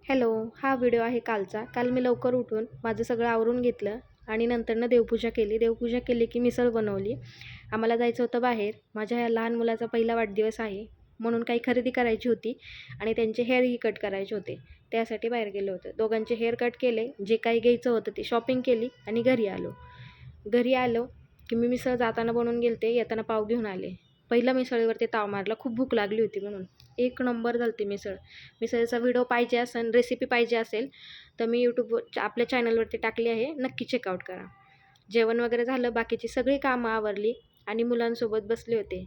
Hello. हा video आहे कालचा. काल मी लवकर उठून माझं सगळं आवरून घेतलं आणि नंतरनं देवपूजा केली. देवपूजा केली की मिसळ बनवली. आम्हाला जायचं होतं बाहेर. माझ्या ह्या लहान मुलाचा पहिला वाढदिवस आहे, म्हणून काही खरेदी करायची होती आणि त्यांचे हेअरही कट करायचे होते. त्यासाठी बाहेर गेलो होतो. दोघांचे हेअर कट केले, जे काही घ्यायचं होतं ते शॉपिंग केली आणि घरी आलो. घरी आलो की मी मिसळ जाताना बनवून गेलते, येताना पाव घेऊन आले. पहिला मिसळीवरती ताव मारला, खूप भूक लागली होती म्हणून. एक नंबर झाली ती मिसळ. मिसळचा व्हिडिओ पाहिजे असेल, रेसिपी पाहिजे असेल तर मी यूट्यूबवर आपल्या चॅनलवरती टाकली आहे, नक्की चेकआउट करा. जेवण वगैरे झालं, बाकीची सगळी कामं आवरली आणि मुलांसोबत बसले होते.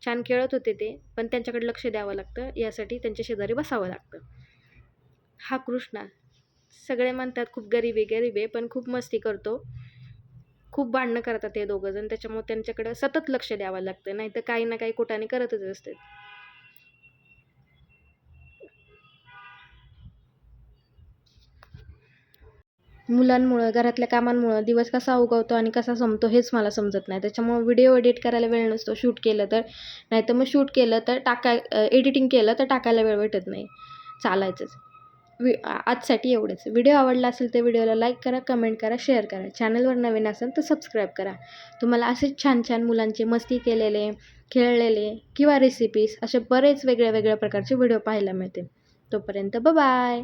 छान खेळत होते ते, पण त्यांच्याकडे लक्ष द्यावं लागतं, यासाठी त्यांच्या शेजारी बसावं लागतं. हा कृष्णा. सगळे म्हणतात खूप गरीब आहे, पण खूप मस्ती करतो. खूप भांडणं करतात ते दोघंजण, त्याच्यामुळे त्यांच्याकडे सतत लक्ष द्यावं लागतं, नाहीतर काही ना काही कुटाने करतच असते. मुलांमुळं, घरातल्या कामांमुळं दिवस कसा उगवतो आणि कसा संपतो हेच मला समजत नाही. त्याच्यामुळं व्हिडिओ एडिट करायला वेळ नसतो, शूट केलं तर. नाहीतर मग शूट केलं तर एडिटिंग केलं तर टाकायला वेळ भेटत नाही. चालायचंच. आजसाठी एवढंच. व्हिडिओ आवडला असेल तर व्हिडिओला लाईक करा, कमेंट करा, शेअर करा. चॅनलवर नवीन असेल तर सबस्क्राईब करा. तुम्हाला असेच छान छान मुलांचे मस्ती केलेले, खेळलेले किंवा रेसिपीज असे बरेच वेगळ्या वेगळ्या प्रकारचे व्हिडिओ पाहायला मिळतील. तोपर्यंत बाय.